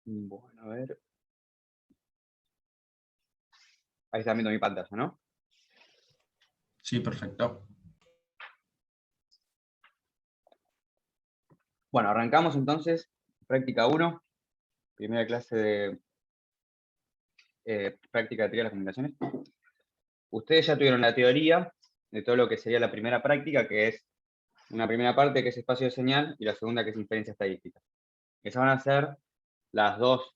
Bueno, a ver. Ahí están viendo mi pantalla, ¿no? Sí, perfecto. Bueno, arrancamos entonces. Práctica 1, primera clase de práctica de teoría de las comunicaciones. Ustedes ya tuvieron la teoría de todo lo que sería la primera práctica, que es una primera parte que es espacio de señal y la segunda que es inferencia estadística. Esas van a ser las dos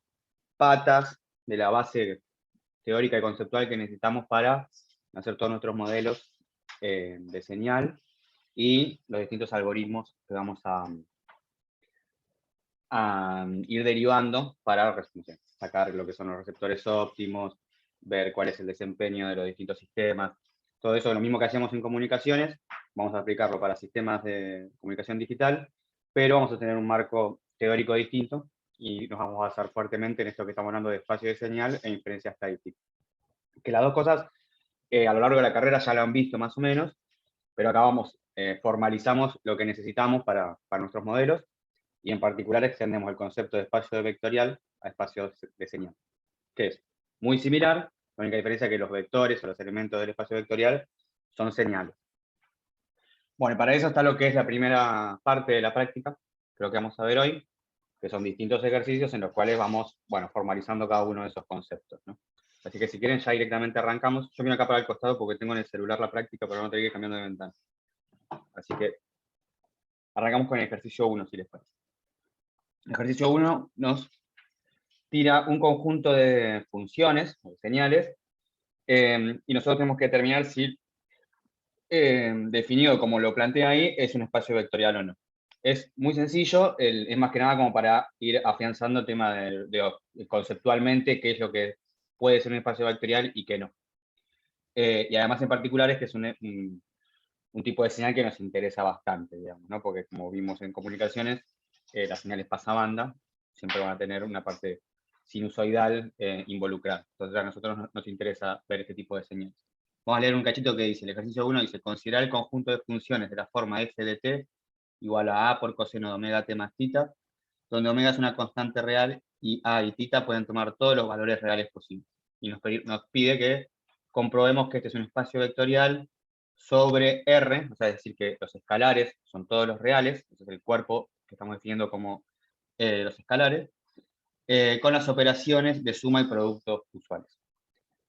patas de la base teórica y conceptual que necesitamos para hacer todos nuestros modelos de señal y los distintos algoritmos que vamos a ir derivando para sacar lo que son los receptores óptimos, ver cuál es el desempeño de los distintos sistemas. Todo eso, lo mismo que hacíamos en comunicaciones, vamos a aplicarlo para sistemas de comunicación digital, pero vamos a tener un marco teórico distinto y nos vamos a basar fuertemente en esto que estamos hablando de espacio de señal e inferencia estadística. Que las dos cosas a lo largo de la carrera ya lo han visto más o menos, pero acá formalizamos lo que necesitamos para nuestros modelos y en particular extendemos el concepto de espacio vectorial a espacio de señal, que es muy similar, la única diferencia es que los vectores o los elementos del espacio vectorial son señales. Bueno, y para eso está lo que es la primera parte de la práctica, que lo que vamos a ver hoy, que son distintos ejercicios en los cuales vamos, bueno, formalizando cada uno de esos conceptos, ¿no? Así que si quieren ya directamente arrancamos. Yo miro acá para el costado porque tengo en el celular la práctica, pero no tengo que ir cambiando de ventana. Así que arrancamos con el ejercicio 1, si les parece. El ejercicio 1 nos tira un conjunto de funciones o de señales y nosotros tenemos que determinar si definido como lo plantea ahí es un espacio vectorial o no. Es muy sencillo, es más que nada como para ir afianzando el tema conceptualmente qué es lo que puede ser un espacio vectorial y qué no. Y además en particular es que es un tipo de señal que nos interesa bastante, digamos, ¿no? Porque como vimos en comunicaciones, las señales pasabanda siempre van a tener una parte sinusoidal involucrada. Entonces a nosotros nos interesa ver este tipo de señales. Vamos a leer un cachito que dice, el ejercicio 1 dice, considerar el conjunto de funciones de la forma f de t igual a a por coseno de omega t más θ, donde omega es una constante real y a y θ pueden tomar todos los valores reales posibles. Y nos pide que comprobemos que este es un espacio vectorial sobre R, o sea, es decir, que los escalares son todos los reales, ese es el cuerpo que estamos definiendo como los escalares, con las operaciones de suma y producto usuales.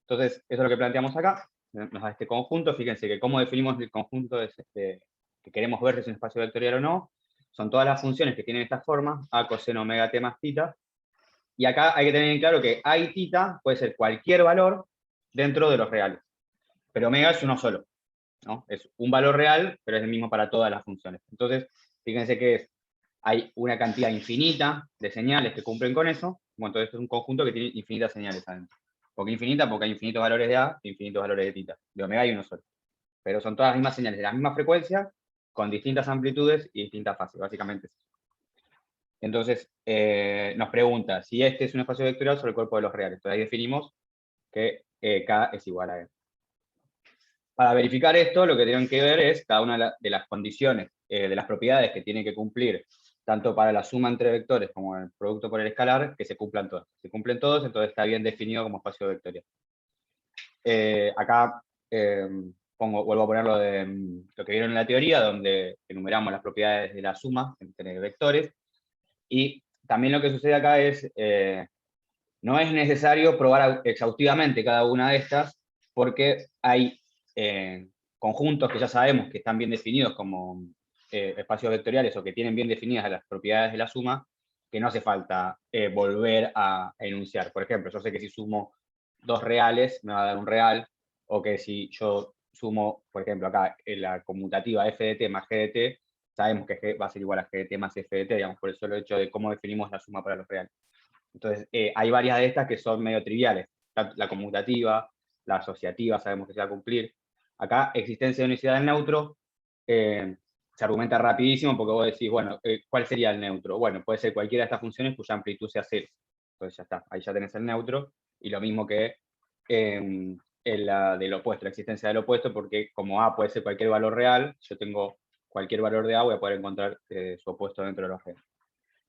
Entonces, eso es lo que planteamos acá, nos da este conjunto, fíjense que cómo definimos el conjunto que queremos ver si es un espacio vectorial o no, son todas las funciones que tienen esta forma, a coseno omega t más θ, y acá hay que tener en claro que a y θ puede ser cualquier valor dentro de los reales, pero omega es uno solo, ¿no? Es un valor real, pero es el mismo para todas las funciones. Entonces, fíjense que hay una cantidad infinita de señales que cumplen con eso. Bueno, entonces es un conjunto que tiene infinitas señales adentro. ¿Por qué infinita? Porque hay infinitos valores de A e infinitos valores de θ. De omega hay uno solo. Pero son todas las mismas señales de la misma frecuencia, con distintas amplitudes y distintas fases, básicamente. Entonces, nos pregunta si este es un espacio vectorial sobre el cuerpo de los reales. Entonces ahí definimos que K es igual a E. Para verificar esto, lo que tienen que ver es cada una de las condiciones, de las propiedades que tienen que cumplir, tanto para la suma entre vectores como el producto por el escalar, que se cumplan todos. Si cumplen todos, entonces está bien definido como espacio vectorial. Acá vuelvo a poner lo que vieron en la teoría, donde enumeramos las propiedades de la suma entre vectores. Y también lo que sucede acá es, no es necesario probar exhaustivamente cada una de estas, porque hay conjuntos que ya sabemos que están bien definidos como espacios vectoriales o que tienen bien definidas las propiedades de la suma, que no hace falta volver a enunciar. Por ejemplo, yo sé que si sumo dos reales me va a dar un real, o que si yo sumo, por ejemplo, acá en la conmutativa f de t más g de t, sabemos que g va a ser igual a g de t más f de t, digamos, por el solo hecho de cómo definimos la suma para los reales. Entonces, hay varias de estas que son medio triviales. La conmutativa, la asociativa, sabemos que se va a cumplir. Acá, existencia de unicidad del neutro, se argumenta rapidísimo porque vos decís, bueno, ¿cuál sería el neutro? Bueno, puede ser cualquiera de estas funciones cuya amplitud sea 0. Entonces ya está, ahí ya tenés el neutro. Y lo mismo que en la del opuesto, la existencia del opuesto, porque como A puede ser cualquier valor real, yo tengo cualquier valor de A, voy a poder encontrar su opuesto dentro de los reales.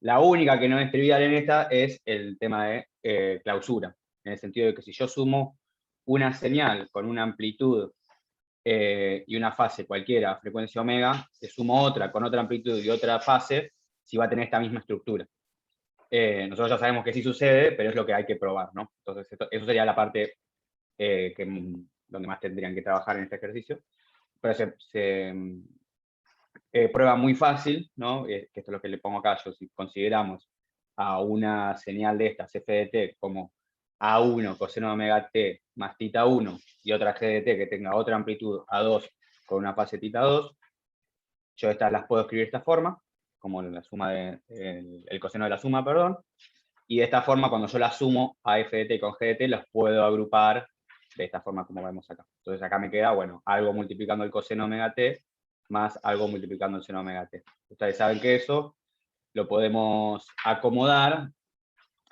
La única que no es trivial en esta es el tema de clausura, en el sentido de que si yo sumo una señal con una amplitud y una fase cualquiera, frecuencia omega, te sumo otra con otra amplitud y otra fase, si va a tener esta misma estructura. Nosotros ya sabemos que sí sucede, pero es lo que hay que probar, ¿no? Entonces, eso sería la parte donde más tendrían que trabajar en este ejercicio. Pero se prueba muy fácil, ¿no? Que esto es lo que le pongo acá yo, si consideramos a una señal de estas, f de t, como A1 coseno de omega t más tita 1 y otra g de t que tenga otra amplitud A2 con una fase tita 2, yo estas las puedo escribir de esta forma, como la suma el coseno de la suma, perdón, y de esta forma cuando yo las sumo a f de t con g de t, las puedo agrupar de esta forma como vemos acá. Entonces acá me queda, bueno, algo multiplicando el coseno omega t más algo multiplicando el seno omega t. Ustedes saben que eso lo podemos acomodar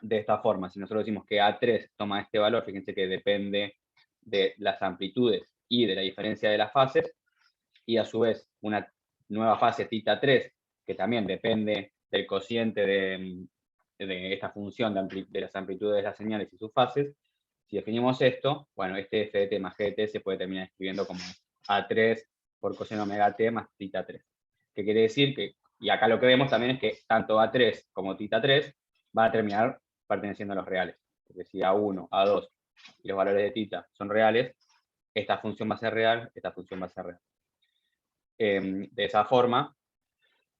de esta forma. Si nosotros decimos que A3 toma este valor, fíjense que depende de las amplitudes y de la diferencia de las fases, y a su vez una nueva fase tita 3, que también depende del cociente de esta función de las amplitudes de las señales y sus fases. Si definimos esto, bueno, este f de t más g de t se puede terminar escribiendo como A3 por coseno omega t más tita 3. ¿Qué quiere decir? Que, y acá lo que vemos también es que tanto A3 como tita 3 van a terminar perteneciendo a los reales. Porque si A1, A2 y los valores de tita son reales, esta función va a ser real, esta función va a ser real. De esa forma,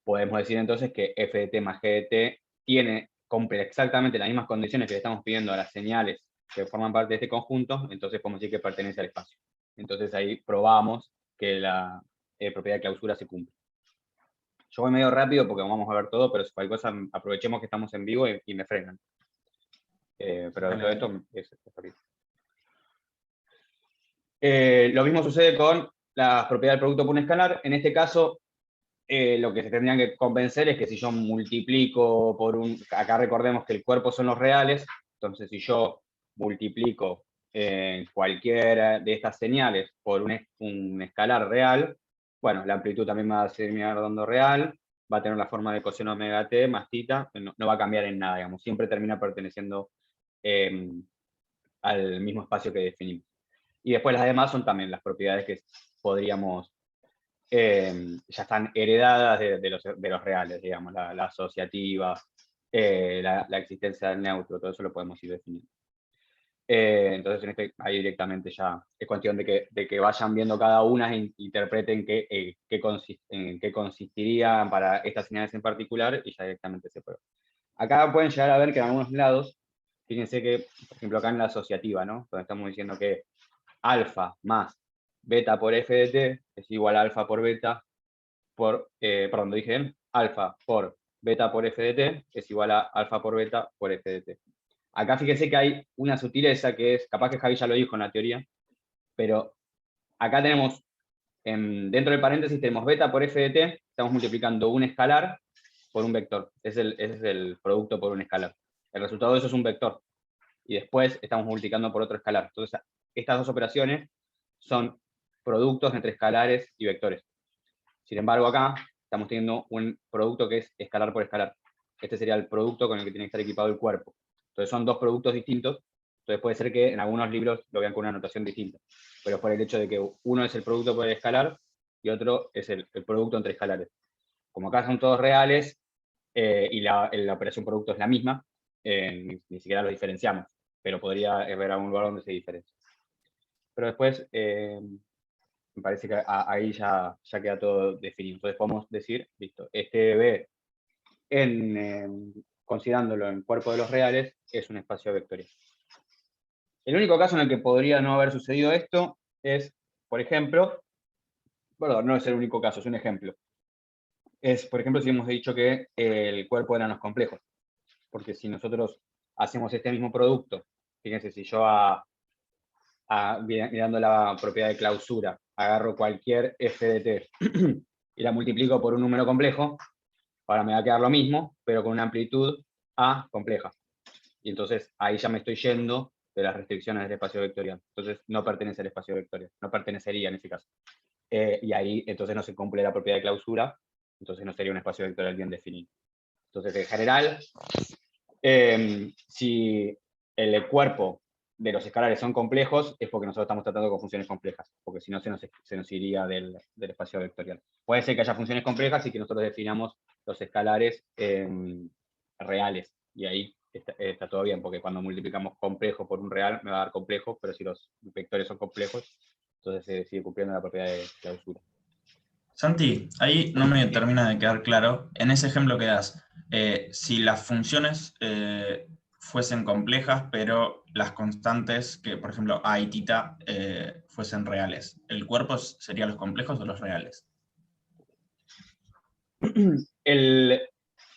podemos decir entonces que f de t más g de t cumple exactamente las mismas condiciones que le estamos pidiendo a las señales que forman parte de este conjunto, entonces podemos decir que pertenece al espacio. Entonces ahí probamos que la propiedad de clausura se cumple. Yo voy medio rápido porque vamos a ver todo, pero si cualquier cosa aprovechemos que estamos en vivo y me frenan. Pero dentro de esto es rápido. Lo mismo sucede con la propiedad del producto por un escalar. En este caso, lo que se tendrían que convencer es que si yo multiplico por acá recordemos que el cuerpo son los reales, entonces si yo multiplico cualquiera de estas señales por un escalar real, bueno, la amplitud también va a terminar dando real, va a tener la forma de coseno omega t más tita, no va a cambiar en nada, digamos, siempre termina perteneciendo al mismo espacio que definimos. Y después las demás son también las propiedades que podríamos ya están heredadas de los reales, digamos, la asociativa, la existencia del neutro, todo eso lo podemos ir definiendo. Entonces, ahí directamente ya es cuestión de que vayan viendo cada una e interpreten en qué consistirían para estas señales en particular y ya directamente se prueba. Acá pueden llegar a ver que en algunos lados, fíjense que, por ejemplo, acá en la asociativa, ¿no? Donde estamos diciendo que alfa más beta por f de t es igual a alfa por beta perdón, dije bien, alfa por beta por f de t es igual a alfa por beta por f de t. Acá fíjense que hay una sutileza que es, capaz que Javi ya lo dijo en la teoría, pero acá tenemos, dentro del paréntesis tenemos beta por f de t, estamos multiplicando un escalar por un vector. Ese es el producto por un escalar. El resultado de eso es un vector. Y después estamos multiplicando por otro escalar. Entonces, estas dos operaciones son productos entre escalares y vectores. Sin embargo, acá estamos teniendo un producto que es escalar por escalar. Este sería el producto con el que tiene que estar equipado el cuerpo. Entonces son dos productos distintos. Entonces puede ser que en algunos libros lo vean con una notación distinta. Pero es por el hecho de que uno es el producto por el escalar y otro es el producto entre escalares. Como acá son todos reales y la operación producto es la misma, ni siquiera los diferenciamos. Pero podría haber algún lugar donde se diferencia. Pero después me parece que ahí ya queda todo definido. Entonces podemos decir, listo, este B, considerándolo en cuerpo de los reales, es un espacio vectorial. El único caso en el que podría no haber sucedido esto es, por ejemplo, perdón, no es el único caso, es un ejemplo. Es, por ejemplo, si hemos dicho que el cuerpo eran los complejos. Porque si nosotros hacemos este mismo producto, fíjense, si yo mirando la propiedad de clausura, agarro cualquier f de t y la multiplico por un número complejo, ahora me va a quedar lo mismo, pero con una amplitud a compleja. Y entonces ahí ya me estoy yendo de las restricciones del espacio vectorial. Entonces no pertenece al espacio vectorial, no pertenecería en ese caso. Y ahí entonces no se cumple la propiedad de clausura, entonces no sería un espacio vectorial bien definido. Entonces, en general, si el cuerpo de los escalares son complejos, es porque nosotros estamos tratando con funciones complejas, porque si no se nos iría del espacio vectorial. Puede ser que haya funciones complejas y que nosotros definamos los escalares reales, y ahí está todo bien, porque cuando multiplicamos complejo por un real me va a dar complejo, pero si los vectores son complejos, entonces se sigue cumpliendo la propiedad de clausura. Santi, ahí no me termina de quedar claro. En ese ejemplo que das, si las funciones fuesen complejas, pero las constantes, que por ejemplo a y tita, fuesen reales, ¿el cuerpo sería los complejos o los reales? El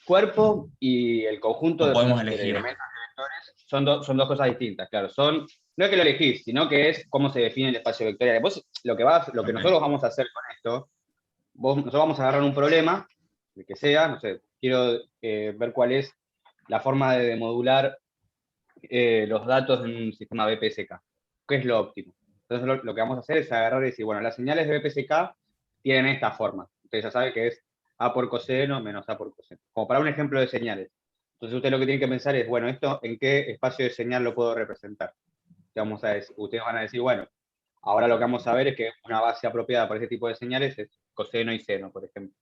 cuerpo y el conjunto ¿O de podemos elementos elegir? de vectores son dos cosas distintas, claro. No es que lo elegís, sino que es cómo se define el espacio vectorial. Vos, lo que Ok. nosotros vamos a hacer con esto, nosotros vamos a agarrar un problema, el que sea, no sé, quiero ver cuál es la forma de modular los datos en un sistema BPSK. ¿Qué es lo óptimo? Entonces lo que vamos a hacer es agarrar y decir, bueno, las señales de BPSK tienen esta forma. Ustedes ya saben que es A por coseno menos A por coseno. Como para un ejemplo de señales. Entonces ustedes lo que tienen que pensar es, bueno, ¿esto en qué espacio de señal lo puedo representar? Ustedes van a decir, bueno, ahora lo que vamos a ver es que una base apropiada para ese tipo de señales es coseno y seno, por ejemplo.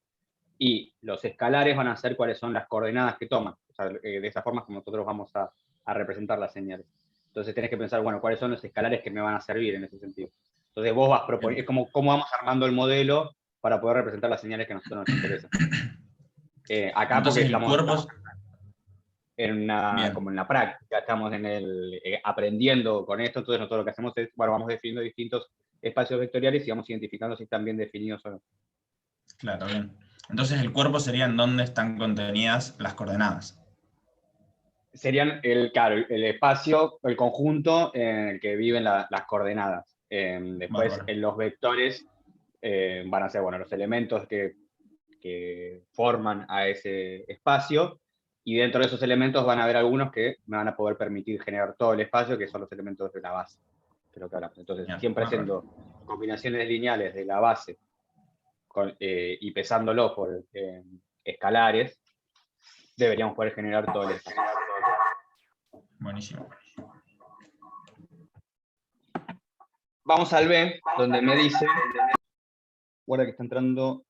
Y los escalares van a ser cuáles son las coordenadas que toman. O sea, de esa forma es como nosotros vamos a representar las señales. Entonces tenés que pensar, bueno, cuáles son los escalares que me van a servir en ese sentido. Entonces vos vas proponiendo, es como cómo vamos armando el modelo para poder representar las señales que a nosotros nos interesan. Acá porque Entonces el cuerpo estamos bien, como en la práctica, estamos aprendiendo con esto, entonces nosotros lo que hacemos es, bueno, vamos definiendo distintos espacios vectoriales y vamos identificando si están bien definidos o no. claro, bien. Entonces el cuerpo sería en donde están contenidas las coordenadas. Serían claro, el espacio, el conjunto en el que viven las coordenadas. Después, Bárbaro. en los vectores van a ser, bueno, los elementos que forman a ese espacio, y dentro de esos elementos van a haber algunos que me van a poder permitir generar todo el espacio, que son los elementos de la base. Que es lo que hablamos. Entonces, Bien, siempre bárbaro. haciendo combinaciones lineales de la base y pesándolo por escalares, deberíamos poder generar todo el espacio. Buenísimo. Vamos al B, donde me dice, guarda que está entrando,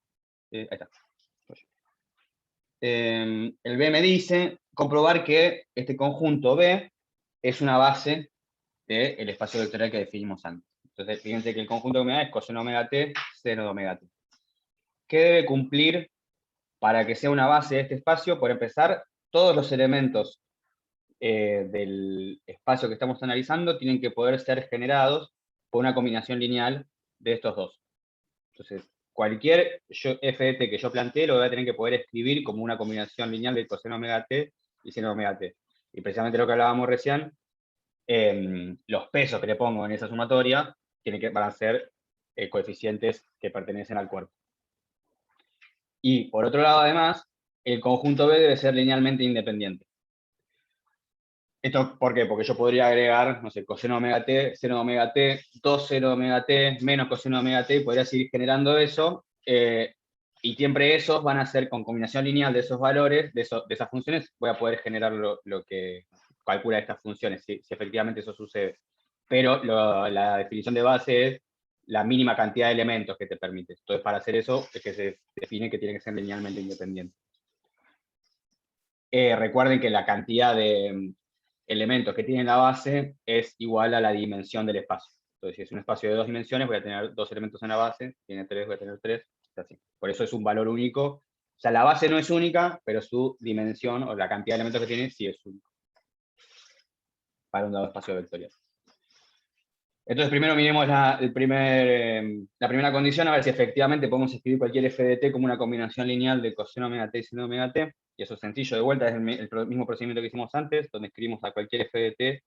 ahí está. El B me dice comprobar que este conjunto B es una base del espacio vectorial que definimos antes. Entonces, fíjense que el conjunto que me da es coseno omega t, seno de omega t. ¿Qué debe cumplir para que sea una base de este espacio? Por empezar, todos los elementos del espacio que estamos analizando tienen que poder ser generados por una combinación lineal de estos dos. Entonces, cualquier f de t que yo plantee lo voy a tener que poder escribir como una combinación lineal de coseno omega t y seno omega t. Y precisamente lo que hablábamos recién, los pesos que le pongo en esa sumatoria van a ser coeficientes que pertenecen al cuerpo. Y por otro lado, además, el conjunto B debe ser linealmente independiente. ¿Esto por qué? Porque yo podría agregar, no sé, coseno omega t, seno omega t, 2 seno omega t, menos coseno omega t, y podría seguir generando eso, y siempre esos van a ser con combinación lineal de esos valores, de esas funciones, voy a poder generar lo que calcula estas funciones, si efectivamente eso sucede. Pero la definición de base es la mínima cantidad de elementos que te permite. Entonces, para hacer eso, es que se define que tiene que ser linealmente independiente. Recuerden que la cantidad de elementos que tiene la base es igual a la dimensión del espacio. Entonces, si es un espacio de 2 dimensiones, voy a tener 2 elementos en la base, tiene 3, voy a tener 3, así. Por eso es un valor único. O sea, la base no es única, pero su dimensión o la cantidad de elementos que tiene sí es única para un dado espacio vectorial. Entonces, primero miremos la primera condición, a ver si efectivamente podemos escribir cualquier f de t como una combinación lineal de coseno omega t y seno omega t. Y eso es sencillo, de vuelta, es el mismo procedimiento que hicimos antes, donde escribimos a cualquier f de t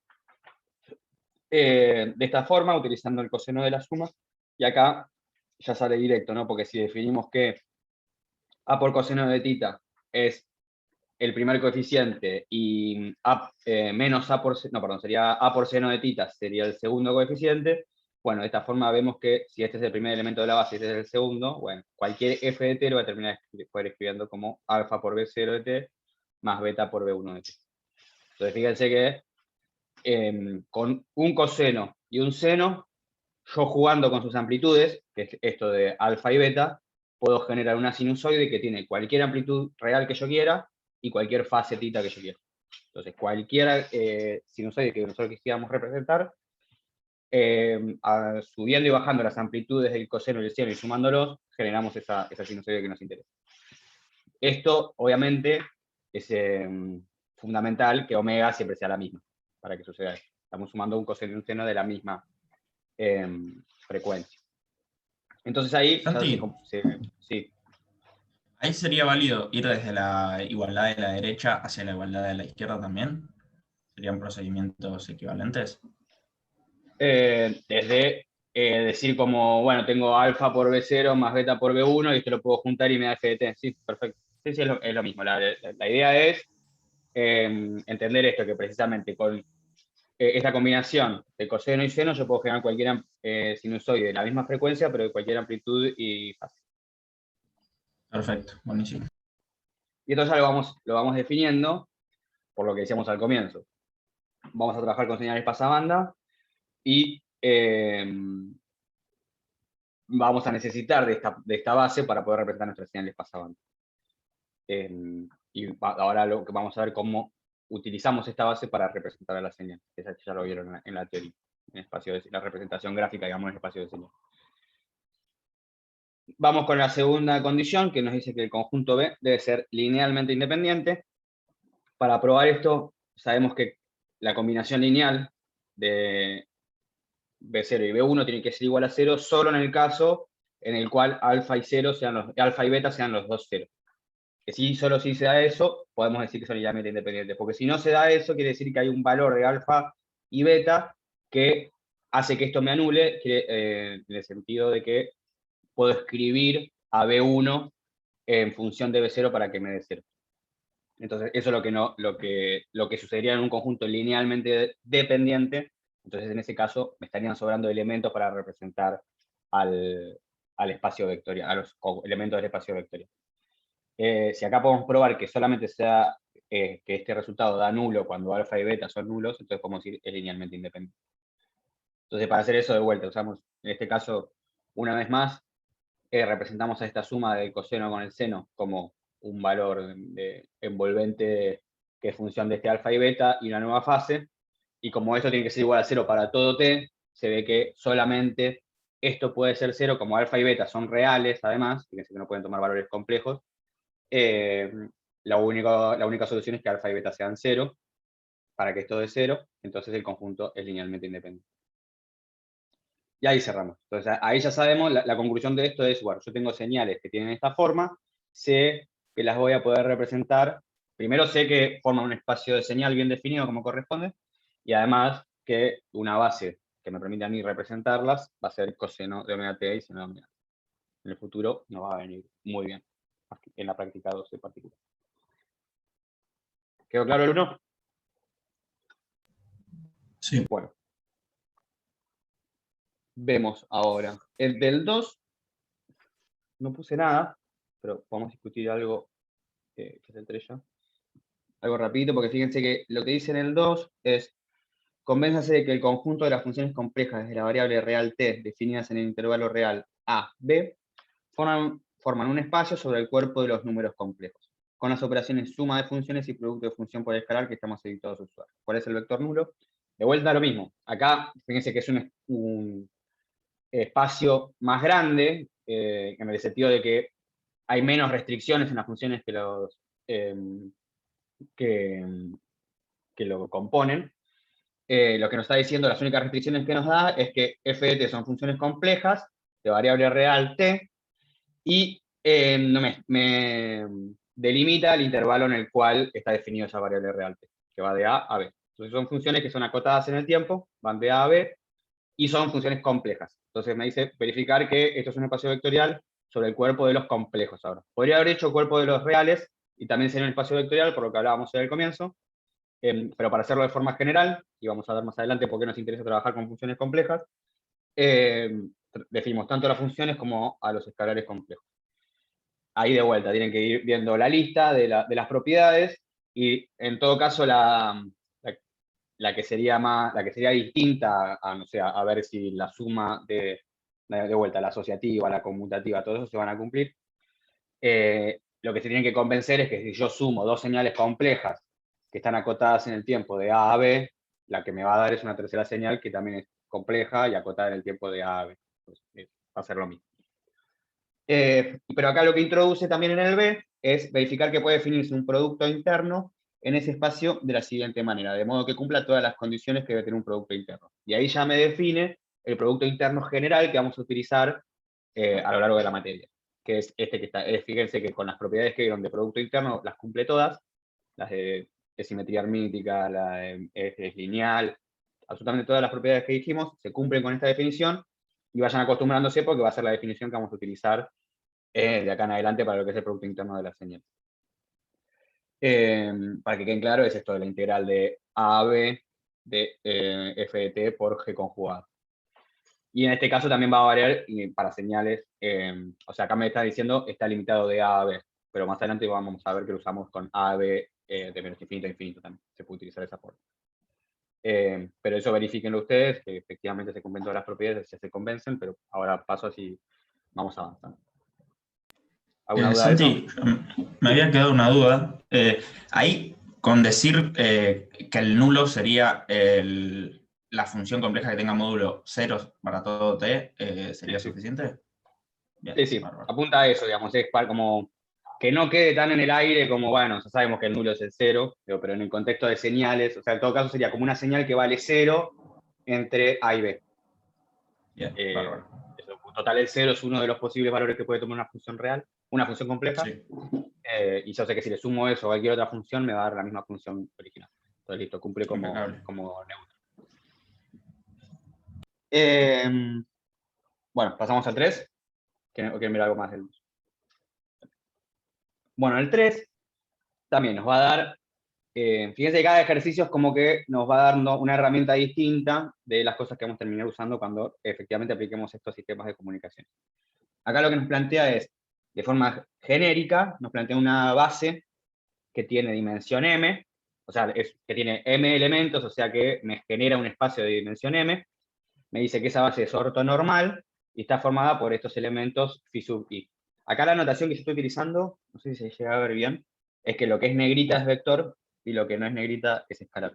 de esta forma, utilizando el coseno de la suma. Y acá ya sale directo, ¿no? Porque si definimos que a por coseno de tita es el primer coeficiente y menos a por, no, perdón, sería a por seno de tita sería el segundo coeficiente. Bueno, de esta forma vemos que si este es el primer elemento de la base y este es el segundo, bueno, cualquier f de t lo voy a terminar escribiendo como alfa por b0 de t más beta por B1 de t. Entonces fíjense que con un coseno y un seno, yo jugando con sus amplitudes, que es esto de alfa y beta, puedo generar una sinusoide que tiene cualquier amplitud real que yo quiera y cualquier fase tita que yo quiera. Entonces, cualquier sinusoide que nosotros quisiéramos representar, subiendo y bajando las amplitudes del coseno y el seno y sumándolos, generamos esa sinusoide que nos interesa. Esto, obviamente, es fundamental que omega siempre sea la misma para que suceda esto. Estamos sumando un coseno y un seno de la misma frecuencia. Entonces ahí Santi, sí. ahí sería válido ir desde la igualdad de la derecha hacia la igualdad de la izquierda también. ¿Serían procedimientos equivalentes? Desde decir como, bueno, tengo alfa por B0 más beta por B1 y esto lo puedo juntar y me da F de T. Sí, perfecto. Sí, es lo mismo. La idea es entender esto, que precisamente con esta combinación de coseno y seno yo puedo generar cualquier sinusoide de la misma frecuencia, pero de cualquier amplitud y fase. Perfecto, buenísimo. Y entonces ya lo vamos definiendo por lo que decíamos al comienzo. Vamos a trabajar con señales pasabanda y vamos a necesitar de esta base para poder representar nuestras señales pasabanda. Y ahora lo que vamos a ver cómo utilizamos esta base para representar a la señal. Esa ya lo vieron en la teoría, en espacio la representación gráfica, digamos, en espacio de señal. Vamos con la segunda condición, que nos dice que el conjunto B debe ser linealmente independiente. Para probar esto, sabemos que la combinación lineal de B0 y B1 tiene que ser igual a 0 solo en el caso en el cual alfa y beta sean los dos 0. Que si solo si se da eso, podemos decir que son linealmente independientes. Porque si no se da eso, quiere decir que hay un valor de alfa y beta que hace que esto me anule, en el sentido de que puedo escribir a B1 en función de B0 para que me dé 0. Entonces, eso es lo que sucedería en un conjunto linealmente dependiente. Entonces, en ese caso, me estarían sobrando elementos para representar al espacio vectorial, a los elementos del espacio vectorial. Si acá podemos probar que solamente sea que este resultado da nulo cuando alfa y beta son nulos, entonces podemos decir es linealmente independiente. Entonces, para hacer eso, de vuelta, usamos, en este caso, una vez más, representamos a esta suma del coseno con el seno como un valor envolvente que es función de este alfa y beta y una nueva fase, y como esto tiene que ser igual a 0 para todo t, se ve que solamente esto puede ser 0, como alfa y beta son reales, además, fíjense que no pueden tomar valores complejos, la única solución es que alfa y beta sean 0, para que esto dé 0, entonces el conjunto es linealmente independiente. Y ahí cerramos. Entonces ahí ya sabemos, la conclusión de esto es, bueno, yo tengo señales que tienen esta forma, sé que las voy a poder representar, primero sé que forman un espacio de señal bien definido como corresponde, y además que una base que me permite a mí representarlas va a ser coseno de omega t y seno de omega t. En el futuro nos va a venir muy bien, en la práctica 2 en particular. ¿Quedó claro el 1? Sí. Bueno. Vemos ahora. El del 2, no puse nada, pero podemos discutir algo que es el 3 ya. Algo rapidito, porque fíjense que lo que dice en el 2 es, convénzase de que el conjunto de las funciones complejas de la variable real t, definidas en el intervalo real a, b, forman un espacio sobre el cuerpo de los números complejos, con las operaciones suma de funciones y producto de función por escalar que estamos habituados a usar. ¿Cuál es el vector nulo? De vuelta lo mismo. Acá, fíjense que es un espacio más grande, en el sentido de que hay menos restricciones en las funciones que lo componen. Lo que nos está diciendo, las únicas restricciones que nos da es que f de t son funciones complejas de variable real t y no me delimita el intervalo en el cual está definido esa variable real t, que va de a a b. Entonces son funciones que son acotadas en el tiempo, van de a a b, y son funciones complejas. Entonces me dice verificar que esto es un espacio vectorial sobre el cuerpo de los complejos ahora. Podría haber hecho cuerpo de los reales y también sería un espacio vectorial, por lo que hablábamos en el comienzo, pero para hacerlo de forma general, y vamos a ver más adelante por qué nos interesa trabajar con funciones complejas, definimos tanto las funciones como a los escalares complejos. Ahí de vuelta, tienen que ir viendo la lista de las propiedades, Y en todo caso, la que sería distinta a, no sé, a ver si la suma de vuelta, la asociativa, la conmutativa, todo eso se van a cumplir. Lo que se tienen que convencer es que si yo sumo dos señales complejas que están acotadas en el tiempo de A a B, la que me va a dar es una tercera señal que también es compleja y acotada en el tiempo de A a B. Entonces, va a ser lo mismo. Pero acá lo que introduce también en el B es verificar que puede definirse un producto interno en ese espacio de la siguiente manera, de modo que cumpla todas las condiciones que debe tener un producto interno. Y ahí ya me define el producto interno general que vamos a utilizar a lo largo de la materia, que es este que está. Fíjense que con las propiedades que vieron de producto interno las cumple todas, las de simetría hermítica, la de es lineal, absolutamente todas las propiedades que dijimos se cumplen con esta definición, y vayan acostumbrándose porque va a ser la definición que vamos a utilizar de acá en adelante para lo que es el producto interno de la señal. Para que queden claro, es esto de la integral de A a B de f de t por g conjugado. Y en este caso también va a variar para señales, o sea, acá me está diciendo está limitado de A a B, pero más adelante vamos a ver que lo usamos con A a B de menos infinito a infinito también, se puede utilizar esa forma. Pero eso verifíquenlo ustedes, que efectivamente se cumplen todas las propiedades, ya se convencen, pero ahora paso así, vamos avanzando. ¿Alguna duda de eso? Santi, me había quedado una duda. Ahí, con decir que el nulo sería la función compleja que tenga módulo 0 para todo t, ¿sería Sí. suficiente? Bien, Sí, sí, bárbaro. apunta a eso, digamos, es para como que no quede tan en el aire como, bueno, ya sabemos que el nulo es el 0, pero en el contexto de señales, o sea, en todo caso sería como una señal que vale 0 entre A y B. Bien, bárbaro. Total, el 0 es uno de los posibles valores que puede tomar una función real, una función compleja, Sí. y yo sé que si le sumo eso a cualquier otra función, me va a dar la misma función original. Entonces, listo, cumple como Impecable. neutro. Bueno, pasamos al 3. ¿Quieren ver algo más del? Bueno, el 3 también nos va a dar, fíjense que cada ejercicio es como que nos va dando una herramienta distinta de las cosas que vamos a terminar usando cuando efectivamente apliquemos estos sistemas de comunicación. Acá lo que nos plantea es, de forma genérica, nos plantea una base que tiene dimensión m, o sea, que tiene m elementos, o sea que me genera un espacio de dimensión m. Me dice que esa base es ortonormal y está formada por estos elementos phi sub i. Acá la notación que yo estoy utilizando, no sé si se llega a ver bien, es que lo que es negrita es vector y lo que no es negrita es escalar.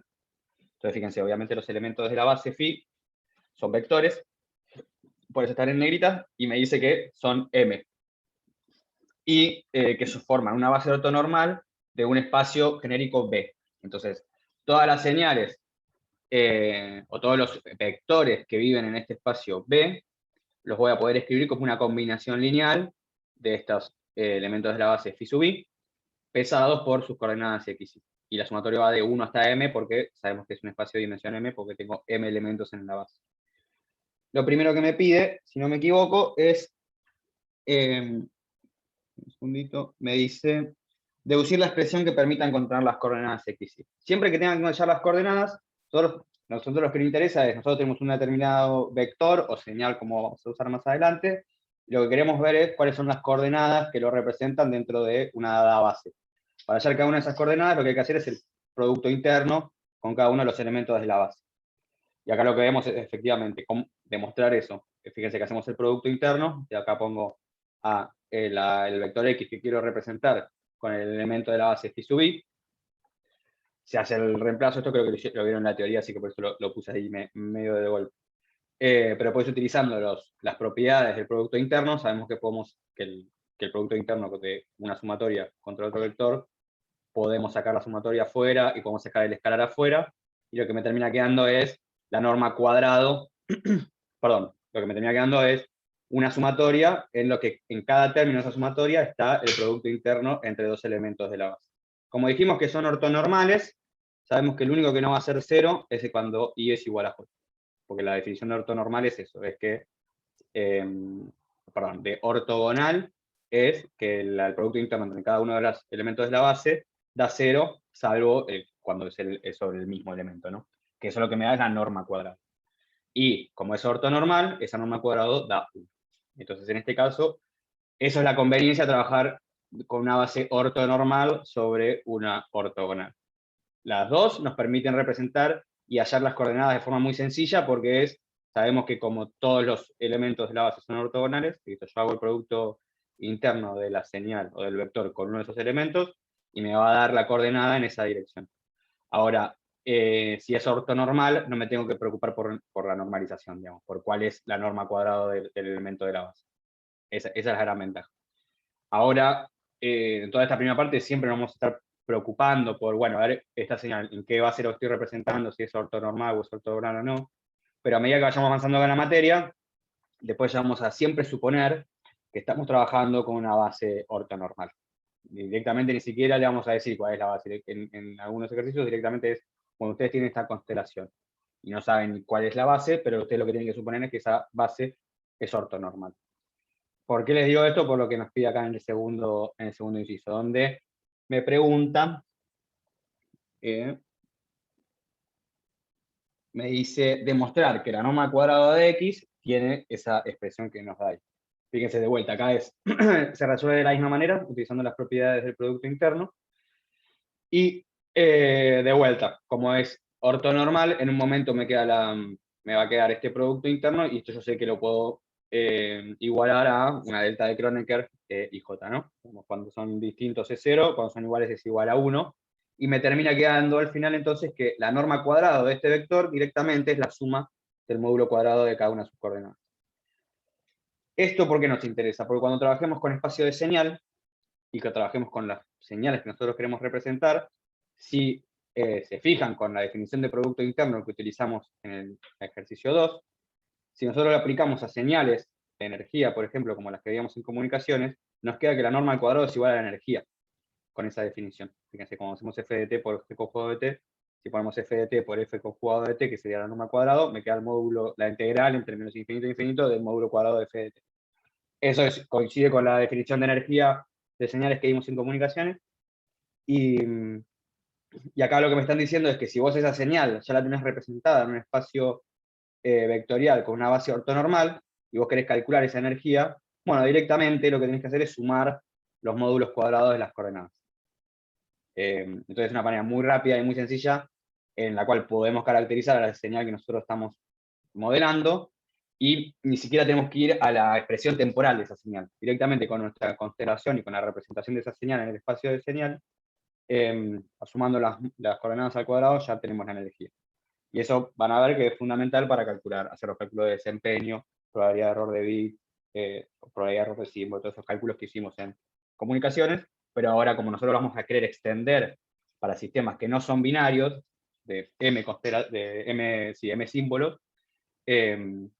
Entonces, fíjense, obviamente los elementos de la base phi son vectores, por eso están en negrita, y me dice que son m. Y que se forman una base ortonormal de un espacio genérico B. Entonces, todas las señales o todos los vectores que viven en este espacio B, los voy a poder escribir como una combinación lineal de estos elementos de la base phi sub i, pesados por sus coordenadas x. Y la sumatoria va de 1 hasta m, porque sabemos que es un espacio de dimensión m, porque tengo m elementos en la base. Lo primero que me pide, si no me equivoco, es, un segundito, me dice, deducir la expresión que permita encontrar las coordenadas x. Siempre que tengan que hallar las coordenadas, nosotros lo que nos interesa es, nosotros tenemos un determinado vector o señal, como vamos a usar más adelante, y lo que queremos ver es cuáles son las coordenadas que lo representan dentro de una dada base. Para hallar cada una de esas coordenadas, lo que hay que hacer es el producto interno con cada uno de los elementos de la base. Y acá lo que vemos es efectivamente cómo demostrar eso. Fíjense que hacemos el producto interno, y acá pongo el vector x que quiero representar con el elemento de la base phi sub i. Se hace el reemplazo, esto creo que lo vieron en la teoría, así que por eso lo puse ahí medio de golpe. Pero pues utilizando las propiedades del producto interno, sabemos que el producto interno de una sumatoria contra otro vector, podemos sacar la sumatoria afuera y podemos sacar el escalar afuera, y lo que me termina quedando es la norma cuadrado, perdón, lo que me termina quedando es una sumatoria en lo que en cada término de esa sumatoria está el producto interno entre dos elementos de la base. Como dijimos que son ortonormales, sabemos que el único que no va a ser 0 es cuando i es igual a j. Porque la definición de ortonormal es eso, es que, de ortogonal es que el producto interno entre cada uno de los elementos de la base da 0, salvo cuando es sobre el mismo elemento, ¿no? Que eso lo que me da es la norma cuadrada. Y como es ortonormal, esa norma cuadrada da 1. Entonces, en este caso, eso es la conveniencia de trabajar con una base ortonormal sobre una ortogonal. Las dos nos permiten representar y hallar las coordenadas de forma muy sencilla, porque sabemos que como todos los elementos de la base son ortogonales, yo hago el producto interno de la señal o del vector con uno de esos elementos, y me va a dar la coordenada en esa dirección. Ahora, si es ortonormal, no me tengo que preocupar por la normalización, digamos, por cuál es la norma cuadrada del elemento de la base. Esa es la gran ventaja. Ahora, en toda esta primera parte siempre nos vamos a estar preocupando por, bueno, a ver esta señal, en qué base lo estoy representando, si es ortonormal o es ortogonal o no. Pero a medida que vayamos avanzando en la materia, después ya vamos a siempre suponer que estamos trabajando con una base ortonormal. Directamente ni siquiera le vamos a decir cuál es la base. En algunos ejercicios directamente es cuando ustedes tienen esta constelación y no saben cuál es la base, pero ustedes lo que tienen que suponer es que esa base es ortonormal. ¿Por qué les digo esto? Por lo que nos pide acá en el segundo inciso, donde me preguntan, me dice demostrar que la norma cuadrada de x tiene esa expresión que nos da ahí. Fíjense de vuelta, acá se resuelve de la misma manera, utilizando las propiedades del producto interno. Y de vuelta, como es ortonormal, en un momento me va a quedar este producto interno, y esto yo sé que lo puedo igualar a una delta de Kronecker y J, ¿no? Como cuando son distintos es 0, cuando son iguales es igual a 1, y me termina quedando al final entonces que la norma cuadrada de este vector directamente es la suma del módulo cuadrado de cada una de sus coordenadas. ¿Esto por qué nos interesa? Porque cuando trabajemos con espacio de señal, y que trabajemos con las señales que nosotros queremos representar, si se fijan con la definición de producto interno que utilizamos en el ejercicio 2, si nosotros lo aplicamos a señales de energía, por ejemplo, como las que veíamos en comunicaciones, nos queda que la norma al cuadrado es igual a la energía, con esa definición. Fíjense, cuando hacemos f de t por f conjugado de t, si ponemos f de t por f conjugado de t, que sería la norma al cuadrado, me queda el módulo, la integral entre menos infinito e infinito del módulo cuadrado de f de t. Eso coincide con la definición de energía de señales que vimos en comunicaciones. Y acá lo que me están diciendo es que si vos esa señal ya la tenés representada en un espacio vectorial con una base ortonormal, y vos querés calcular esa energía, bueno, directamente lo que tenés que hacer es sumar los módulos cuadrados de las coordenadas. Entonces es una manera muy rápida y muy sencilla en la cual podemos caracterizar a la señal que nosotros estamos modelando, y ni siquiera tenemos que ir a la expresión temporal de esa señal. Directamente con nuestra constelación y con la representación de esa señal en el espacio de señal, sumando las coordenadas al cuadrado, ya tenemos la energía. Y eso van a ver que es fundamental para hacer los cálculos de desempeño, probabilidad de error de bit, probabilidad de error de símbolo, todos esos cálculos que hicimos en comunicaciones, pero ahora como nosotros vamos a querer extender para sistemas que no son binarios, de M símbolos,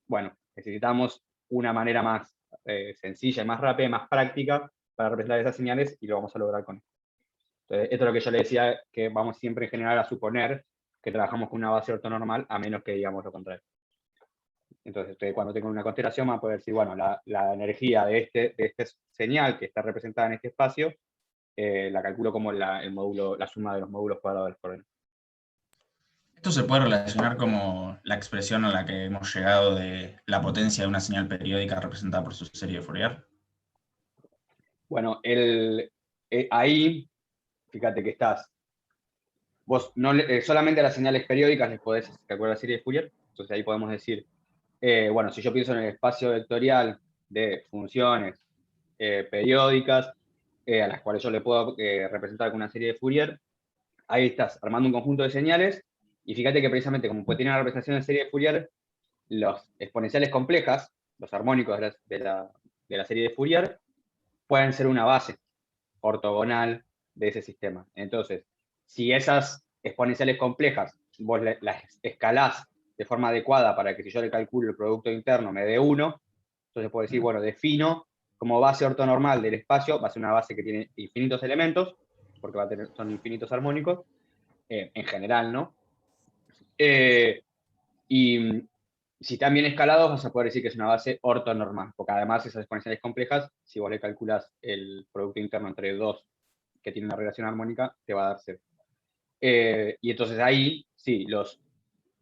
bueno, necesitamos una manera más sencilla y más rápida y más práctica para representar esas señales, y lo vamos a lograr con esto. Entonces, esto es lo que yo le decía, que vamos siempre en general a suponer que trabajamos con una base ortonormal, a menos que digamos lo contrario. Entonces, cuando tengo una constelación, va a poder decir, bueno, la energía de esta señal que está representada en este espacio, la calculo como la suma de los módulos cuadrados del coordenadas. Esto se puede relacionar como la expresión a la que hemos llegado de la potencia de una señal periódica representada por su serie de Fourier. Bueno, ahí, fíjate que vos solamente a las señales periódicas les podés calcular la serie de Fourier. Entonces ahí podemos decir, bueno, si yo pienso en el espacio vectorial de funciones periódicas, a las cuales yo le puedo representar con una serie de Fourier, ahí estás armando un conjunto de señales, y fíjate que precisamente como puede tener una representación de serie de Fourier, los exponenciales complejas, los armónicos de la serie de Fourier, pueden ser una base ortogonal de ese sistema. Entonces, si esas exponenciales complejas vos las escalás de forma adecuada para que si yo le calculo el producto interno me dé 1, entonces puedo decir, bueno, defino como base ortonormal del espacio, va a ser una base que tiene infinitos elementos, porque son infinitos armónicos, en general, ¿no? Y si están bien escalados, vas a poder decir que es una base ortonormal, porque además esas exponenciales complejas, si vos le calculas el producto interno entre dos que tienen una relación armónica, te va a dar 0. Y entonces ahí, sí, los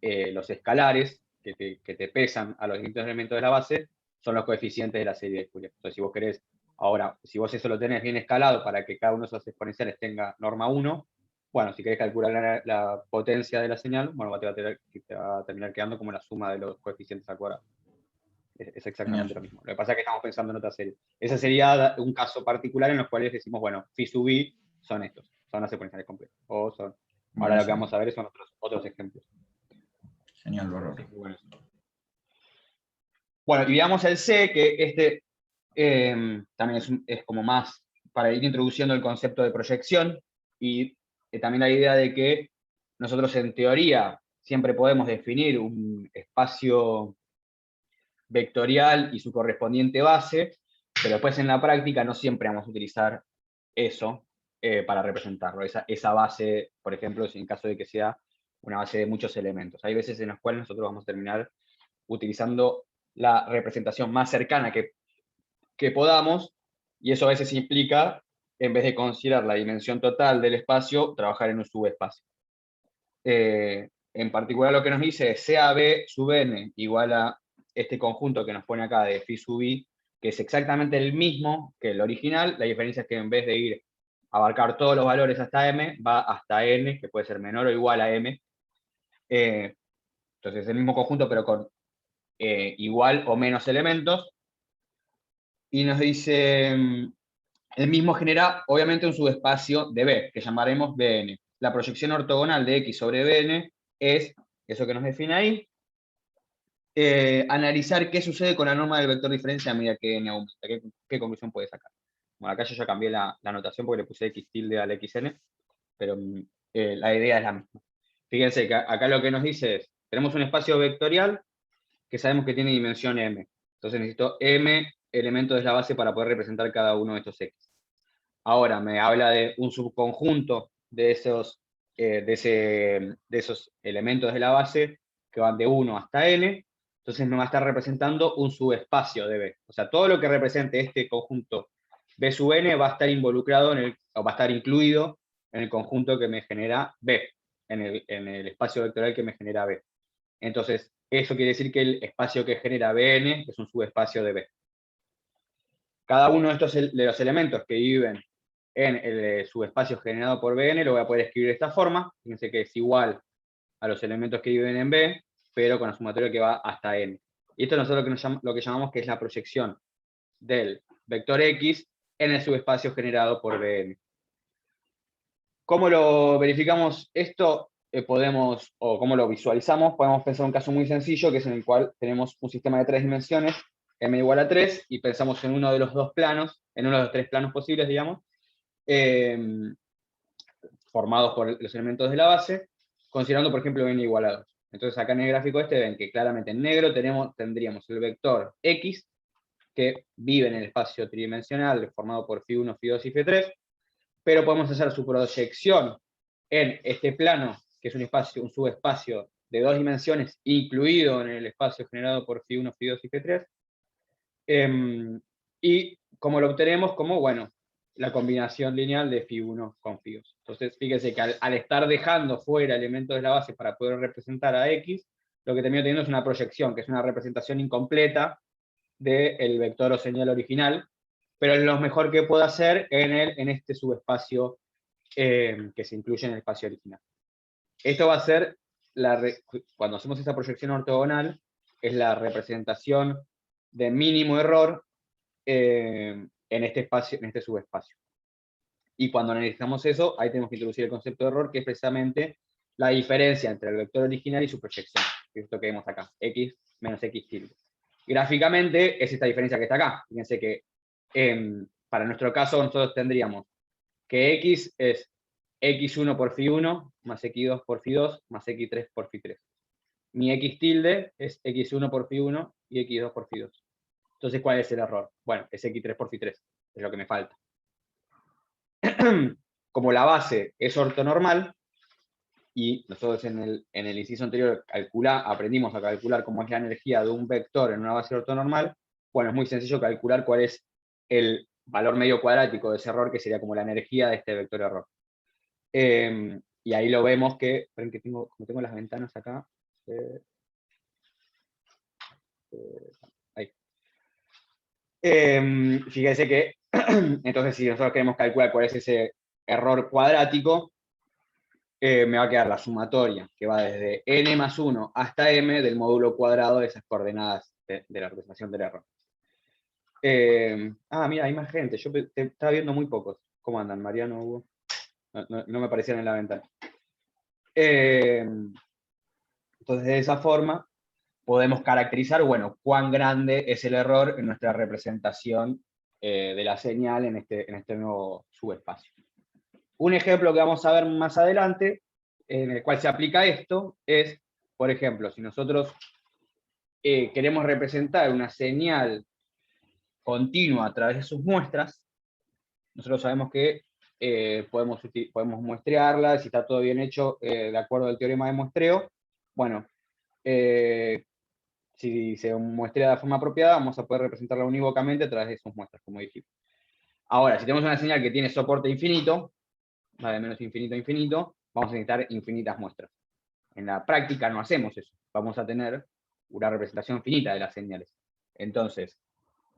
escalares que te pesan a los distintos elementos de la base son los coeficientes de la serie de Fourier. Entonces, si vos querés Ahora, si vos eso lo tenés bien escalado para que cada uno de esos exponenciales tenga norma 1, bueno, si querés calcular la potencia de la señal, bueno, te va a terminar quedando como la suma de los coeficientes al cuadrado. Es exactamente lo Genial. mismo. Lo que pasa es que estamos pensando en otra serie. Ese sería un caso particular en los cuales decimos, bueno, phi sub i son estos, son las exponenciales completas. O son. Ahora lo que Buenísimo. vamos a ver son otros ejemplos. Genial, bárbaro. Bueno, y veamos el C, que este también es como más para ir introduciendo el concepto de proyección y también la idea de que nosotros en teoría siempre podemos definir un espacio vectorial y su correspondiente base, pero después en la práctica no siempre vamos a utilizar eso para representarlo, esa base, por ejemplo, en caso de que sea una base de muchos elementos. Hay veces en las cuales nosotros vamos a terminar utilizando la representación más cercana que podamos, y eso a veces implica, en vez de considerar la dimensión total del espacio, trabajar en un subespacio. En particular lo que nos dice es CAB sub n igual a este conjunto que nos pone acá de phi sub i, que es exactamente el mismo que el original, la diferencia es que en vez de ir a abarcar todos los valores hasta m, va hasta n, que puede ser menor o igual a m. Entonces es el mismo conjunto, pero con igual o menos elementos. Y nos dice, el mismo genera obviamente un subespacio de B, que llamaremos Bn. La proyección ortogonal de X sobre Bn es, eso que nos define ahí, analizar qué sucede con la norma del vector diferencia a medida que n aumenta. ¿Qué conclusión puede sacar? Bueno, acá yo ya cambié la notación porque le puse x tilde al xn, pero la idea es la misma. Fíjense que acá lo que nos dice es, tenemos un espacio vectorial que sabemos que tiene dimensión m. Entonces necesito m elementos de la base para poder representar cada uno de estos x. Ahora me habla de un subconjunto de esos elementos de la base que van de 1 hasta n, entonces me va a estar representando un subespacio de B. O sea, todo lo que represente este conjunto B sub n va a estar involucrado o va a estar incluido en el conjunto que me genera B, en el espacio vectorial que me genera B. Entonces, eso quiere decir que el espacio que genera Bn es un subespacio de B. Cada uno de los elementos que viven en el subespacio generado por Bn lo voy a poder escribir de esta forma. Fíjense que es igual a los elementos que viven en B, pero con la sumatoria que va hasta n. Y esto nosotros lo que llamamos que es la proyección del vector x en el subespacio generado por Bn. ¿Cómo lo verificamos esto? O cómo lo visualizamos, podemos pensar un caso muy sencillo, que es en el cual tenemos un sistema de 3 dimensiones, m igual a 3, y pensamos en uno de los dos planos, en uno de los 3 planos posibles, digamos, formados por los elementos de la base, considerando, por ejemplo, n igual a 2. Entonces, acá en el gráfico este ven que claramente en negro tendríamos el vector x, que vive en el espacio tridimensional formado por φ1, φ2 y φ3, pero podemos hacer su proyección en este plano, que es un subespacio de 2 dimensiones, incluido en el espacio generado por φ1, φ2 y φ3. Y como lo obtenemos, como, bueno, la combinación lineal de φ1 con φ2. Entonces, fíjense que al estar dejando fuera elementos de la base para poder representar a x, lo que termino teniendo es una proyección, que es una representación incompleta del vector o señal original, pero es lo mejor que puedo hacer en este subespacio que se incluye en el espacio original. Esto va a ser, cuando hacemos esta proyección ortogonal, es la representación de mínimo error en este espacio, en este subespacio. Y cuando analizamos eso, ahí tenemos que introducir el concepto de error, que es precisamente la diferencia entre el vector original y su proyección, que es esto que vemos acá, x menos x tilde. Gráficamente es esta diferencia que está acá. Fíjense que para nuestro caso nosotros tendríamos que x es x1 por φ1 más x2 por φ2 más x3 por φ3. Mi x tilde es x1 por φ1 y x2 por φ2. Entonces, ¿cuál es el error? Bueno, es x3 por φ3, es lo que me falta. Como la base es ortonormal, y nosotros en el inciso anterior aprendimos a calcular cómo es la energía de un vector en una base ortonormal, bueno, es muy sencillo calcular cuál es el valor medio cuadrático de ese error, que sería como la energía de este vector error. Y ahí lo vemos que, esperen que como tengo las ventanas acá, ahí. Fíjense que Entonces, si nosotros queremos calcular cuál es ese error cuadrático, me va a quedar la sumatoria, que va desde n más 1 hasta m del módulo cuadrado de esas coordenadas de la representación del error. Mira, hay más gente. Yo te estaba viendo muy pocos. ¿Cómo andan, Mariano, Hugo? No me aparecían en la ventana. Entonces, de esa forma, podemos caracterizar, bueno, cuán grande es el error en nuestra representación de la señal en este nuevo subespacio. Un ejemplo que vamos a ver más adelante, en el cual se aplica esto, es, por ejemplo, si nosotros queremos representar una señal continua a través de sus muestras, nosotros sabemos que podemos muestrearla, si está todo bien hecho de acuerdo al teorema de muestreo. Bueno, si se muestrea de forma apropiada, vamos a poder representarla unívocamente a través de sus muestras, como dijimos. Ahora, si tenemos una señal que tiene soporte infinito, va de menos infinito a infinito, vamos a necesitar infinitas muestras. En la práctica no hacemos eso. Vamos a tener una representación finita de las señales. Entonces,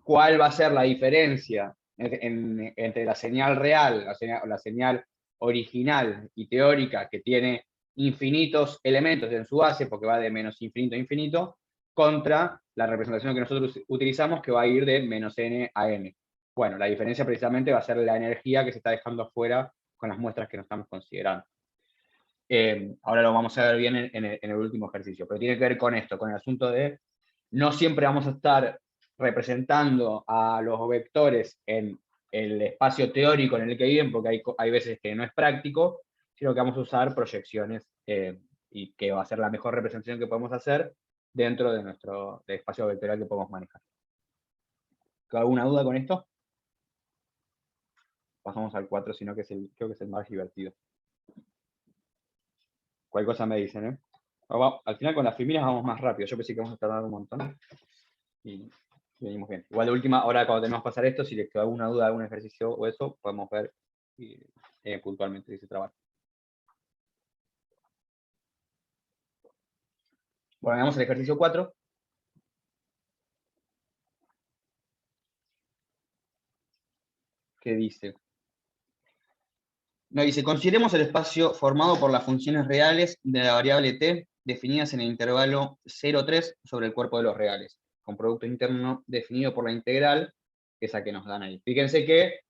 ¿cuál va a ser la diferencia entre la señal real, la señal original y teórica, que tiene infinitos elementos en su base, porque va de menos infinito a infinito, contra la representación que nosotros utilizamos, que va a ir de menos n a n? Bueno, la diferencia precisamente va a ser la energía que se está dejando afuera con las muestras que no estamos considerando. Ahora lo vamos a ver bien en el último ejercicio, pero tiene que ver con esto, con el asunto de no siempre vamos a estar representando a los vectores en el espacio teórico en el que viven, porque hay veces que no es práctico, sino que vamos a usar proyecciones y que va a ser la mejor representación que podemos hacer dentro de nuestro espacio vectorial que podemos manejar. ¿Alguna duda con esto? Pasamos al 4, sino que creo que es el más divertido. Cualquier cosa me dicen, ¿eh? Al final con las primeras vamos más rápido. Yo pensé que vamos a tardar un montón. Y venimos bien. Igual de última, ahora cuando tenemos que pasar esto, si les queda alguna duda, algún ejercicio o eso, podemos ver puntualmente si se trabaja. Bueno, veamos el ejercicio 4. ¿Qué dice? Nos dice, consideremos el espacio formado por las funciones reales de la variable t definidas en el intervalo 0,3 sobre el cuerpo de los reales, con producto interno definido por la integral, esa que nos dan ahí. Fíjense que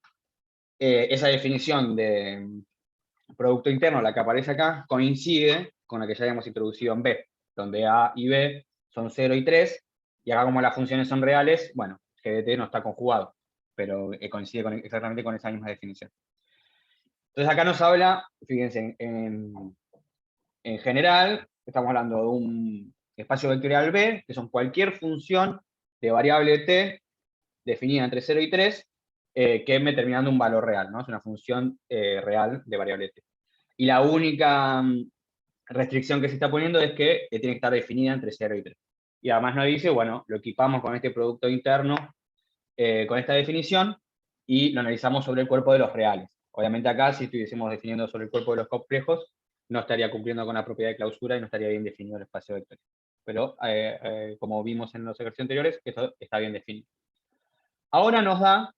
esa definición de producto interno, la que aparece acá, coincide con la que ya habíamos introducido en B, donde A y B son 0 y 3, y acá como las funciones son reales, bueno, g de t no está conjugado, pero coincide exactamente con esa misma definición. Entonces acá nos habla, fíjense, en general, estamos hablando de un espacio vectorial B, que son cualquier función de variable t definida entre 0 y 3, que me termina dando un valor real, ¿no? Es una función real de variable t. Y la única restricción que se está poniendo es que tiene que estar definida entre 0 y 3. Y además nos dice, bueno, lo equipamos con este producto interno, con esta definición, y lo analizamos sobre el cuerpo de los reales. Obviamente acá, si estuviésemos definiendo sobre el cuerpo de los complejos, no estaría cumpliendo con la propiedad de clausura y no estaría bien definido el espacio vectorial. Pero, como vimos en los ejercicios anteriores, esto está bien definido. Ahora nos da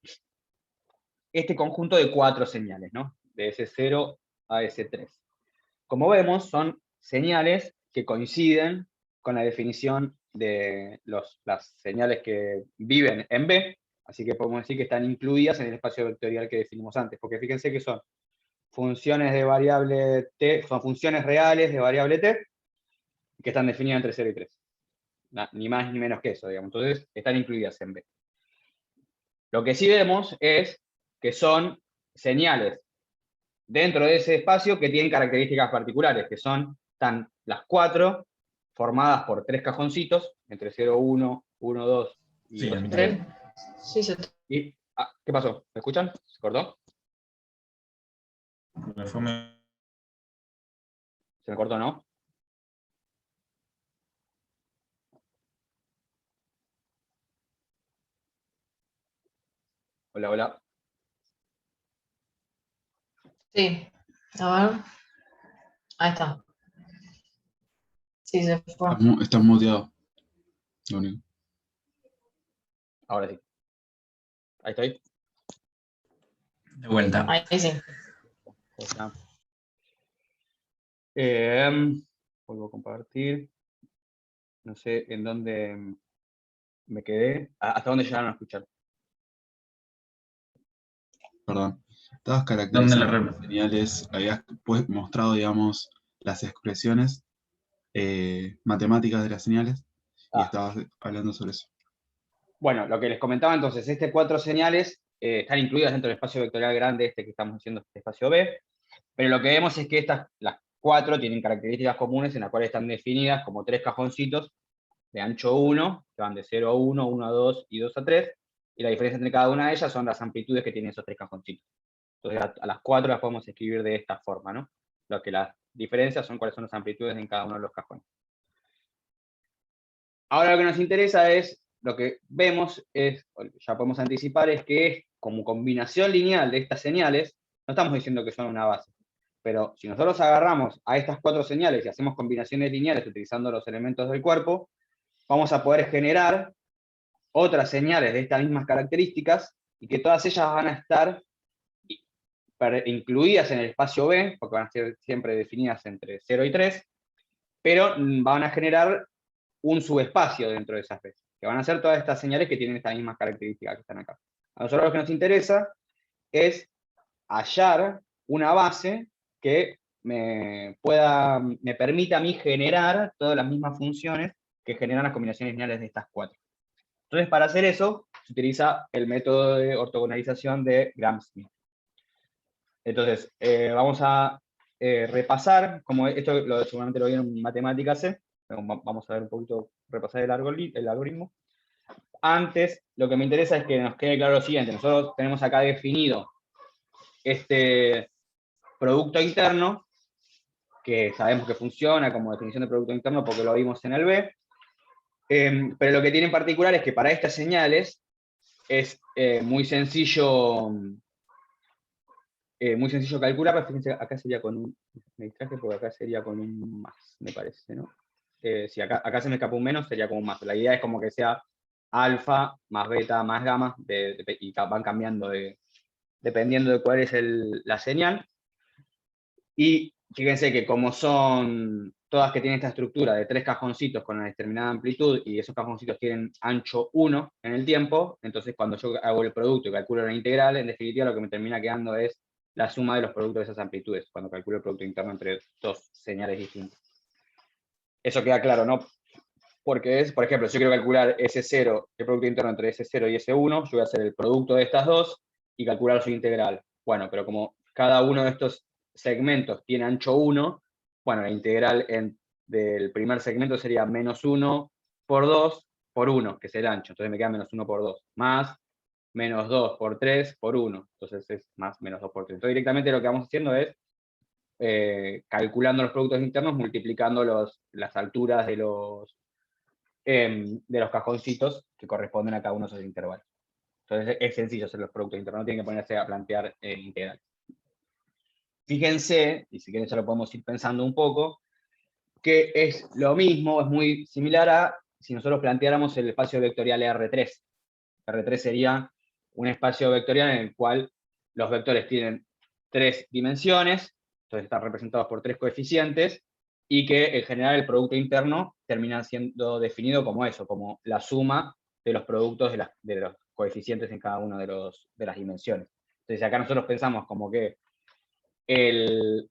este conjunto de 4 señales, ¿no? De S0 a S3. Como vemos, son señales que coinciden con la definición de las señales que viven en B, así que podemos decir que están incluidas en el espacio vectorial que definimos antes, porque fíjense que son funciones de variable t, son funciones reales de variable t, que están definidas entre 0 y 3. Ni más ni menos que eso, digamos. Entonces, están incluidas en B. Lo que sí vemos es que son señales dentro de ese espacio que tienen características particulares, que están las 4 formadas por 3 cajoncitos, entre 0, 1, 1, 2 y Sí, 2 y 3. Sí, sí. Y, ¿qué pasó? ¿Me escuchan? ¿Se cortó? Fue muy... ¿Se me cortó, no? Hola, hola. Sí. A ver. Ahí está. Sí, se fue. Estás muteado. Lo único. Ahora sí. Ahí estoy. De vuelta. Ahí sí. Cosa. Vuelvo a compartir. No sé en dónde me quedé. ¿Hasta dónde llegaron a escuchar? Perdón. Estabas ¿Dónde le caracterizando las señales, habías mostrado, digamos, las expresiones matemáticas de las señales y Ah. estabas hablando sobre eso. Bueno, lo que les comentaba entonces, estas 4 señales están incluidas dentro del espacio vectorial grande este que estamos haciendo, este espacio B, pero lo que vemos es que las 4 tienen características comunes en las cuales están definidas como 3 cajoncitos de ancho 1, que van de 0 a 1, 1 a 2 y 2 a 3, y la diferencia entre cada una de ellas son las amplitudes que tienen esos 3 cajoncitos. Entonces a las 4 las podemos escribir de esta forma, ¿no? Lo que las diferencias son cuáles son las amplitudes en cada uno de los cajones. Ahora lo que nos interesa es, lo que vemos es, ya podemos anticipar, es que como combinación lineal de estas señales, no estamos diciendo que son una base, pero si nosotros agarramos a estas 4 señales y hacemos combinaciones lineales utilizando los elementos del cuerpo, vamos a poder generar otras señales de estas mismas características y que todas ellas van a estar incluidas en el espacio B, porque van a ser siempre definidas entre 0 y 3, pero van a generar un subespacio dentro de esas veces, que van a ser todas estas señales que tienen estas mismas características que están acá. A nosotros lo que nos interesa es hallar una base que me permita a mí generar todas las mismas funciones que generan las combinaciones lineales de estas 4. Entonces, para hacer eso, se utiliza el método de ortogonalización de Gram-Schmidt. Entonces, vamos a repasar, como esto seguramente lo vieron en matemáticas C, vamos a ver un poquito, repasar el algoritmo. Antes, lo que me interesa es que nos quede claro lo siguiente. Nosotros tenemos acá definido este producto interno, que sabemos que funciona como definición de producto interno porque lo vimos en el B, pero lo que tiene en particular es que para estas señales es muy sencillo calcular, pero fíjense, acá sería con un, me distraje porque acá sería con un más, me parece, ¿no? Si acá se me escapó un menos, sería como un más. La idea es como que sea alfa más beta más gamma, y van cambiando dependiendo de cuál es la señal. Y fíjense que como son todas que tienen esta estructura de 3 cajoncitos con una determinada amplitud, y esos cajoncitos tienen ancho 1 en el tiempo, entonces cuando yo hago el producto y calculo la integral, en definitiva lo que me termina quedando es la suma de los productos de esas amplitudes, cuando calculo el producto interno entre 2 señales distintas. Eso queda claro, ¿no? Porque es, por ejemplo, si yo quiero calcular S0, el producto interno entre S0 y S1, yo voy a hacer el producto de estas dos y calcular su integral. Bueno, pero como cada uno de estos segmentos tiene ancho 1, bueno, la integral del primer segmento sería menos 1 por 2 por 1, que es el ancho. Entonces me queda menos 1 por 2, más menos 2 por 3 por 1. Entonces es más menos 2 por 3. Entonces directamente lo que vamos haciendo es calculando los productos internos, multiplicando las alturas de los cajoncitos que corresponden a cada uno de esos intervalos. Entonces es sencillo hacer los productos internos, no tienen que ponerse a plantear integrales. Fíjense, y si quieren ya lo podemos ir pensando un poco, que es lo mismo, es muy similar a si nosotros planteáramos el espacio vectorial R3. R3 sería un espacio vectorial en el cual los vectores tienen 3 dimensiones, entonces están representados por 3 coeficientes, y que en general el producto interno termina siendo definido como eso, como la suma de los productos de los coeficientes en cada una de las dimensiones. Entonces acá nosotros pensamos como que el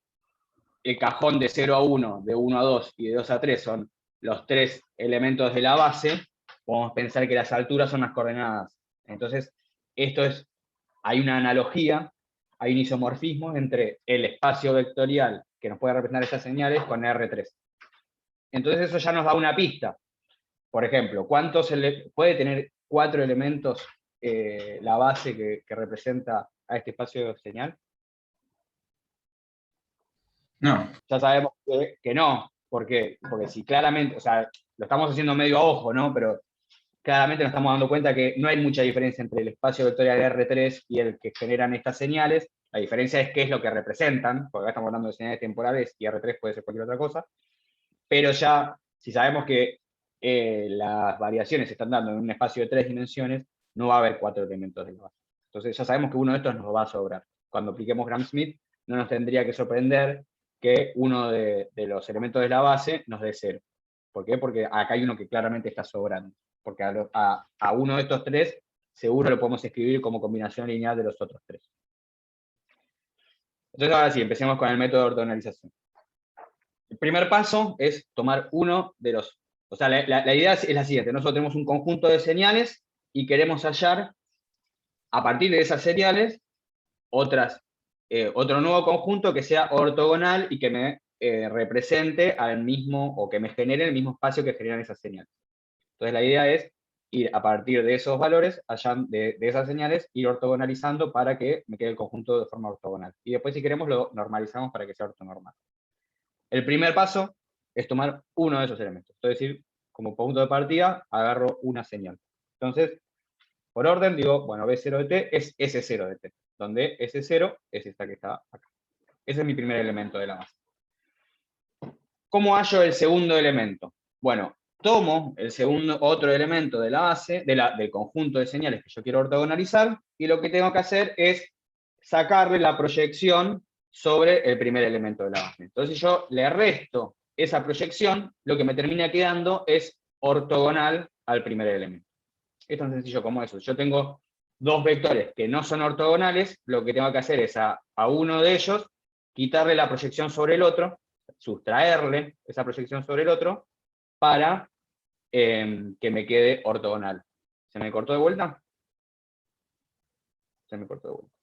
cajón de 0 a 1, de 1 a 2 y de 2 a 3 son los 3 elementos de la base, podemos pensar que las alturas son las coordenadas. Entonces, hay una analogía, hay un isomorfismo entre el espacio vectorial que nos puede representar estas señales con R3. Entonces eso ya nos da una pista. Por ejemplo, puede tener 4 elementos la base que representa a este espacio de señal? No. Ya sabemos que no. ¿Por qué? Porque si claramente, o sea, lo estamos haciendo medio a ojo, ¿no? Pero claramente nos estamos dando cuenta que no hay mucha diferencia entre el espacio vectorial R3 y el que generan estas señales. La diferencia es qué es lo que representan, porque acá estamos hablando de señales temporales y R3 puede ser cualquier otra cosa. Pero ya, si sabemos que las variaciones se están dando en un espacio de 3 dimensiones, no va a haber 4 elementos de la base. Entonces ya sabemos que uno de estos nos va a sobrar. cuando apliquemos Gram-Schmidt, no nos tendría que sorprender que uno de los elementos de la base nos dé 0. ¿Por qué? Porque acá hay uno que claramente está sobrando. Porque a uno de estos 3 seguro lo podemos escribir como combinación lineal de los otros 3. Entonces ahora sí, empecemos con el método de ortogonalización. El primer paso es tomar uno de los... O sea, la idea es la siguiente. Nosotros tenemos un conjunto de señales y queremos hallar, a partir de esas señales, otro nuevo conjunto que sea ortogonal y que me represente al mismo, o que me genere el mismo espacio que generan esas señales. Entonces la idea es ir a partir de esos valores, de esas señales, ir ortogonalizando para que me quede el conjunto de forma ortogonal. Y después, si queremos, lo normalizamos para que sea ortonormal. El primer paso es tomar uno de esos elementos. Es decir, como punto de partida, agarro una señal. Entonces, por orden, digo, bueno, B0 de t es S0 de t, donde S0 es esta que está acá. Ese es mi primer elemento de la base. ¿Cómo hallo el segundo elemento? Bueno, tomo el otro elemento de la base, del conjunto de señales que yo quiero ortogonalizar, y lo que tengo que hacer es sacarle la proyección sobre el primer elemento de la base. Entonces yo le resto esa proyección, lo que me termina quedando es ortogonal al primer elemento. Es tan sencillo como eso. Yo tengo dos vectores que no son ortogonales, lo que tengo que hacer es a uno de ellos quitarle la proyección sobre el otro, sustraerle esa proyección sobre el otro, para que me quede ortogonal. ¿Se me cortó de vuelta? Se me cortó de vuelta.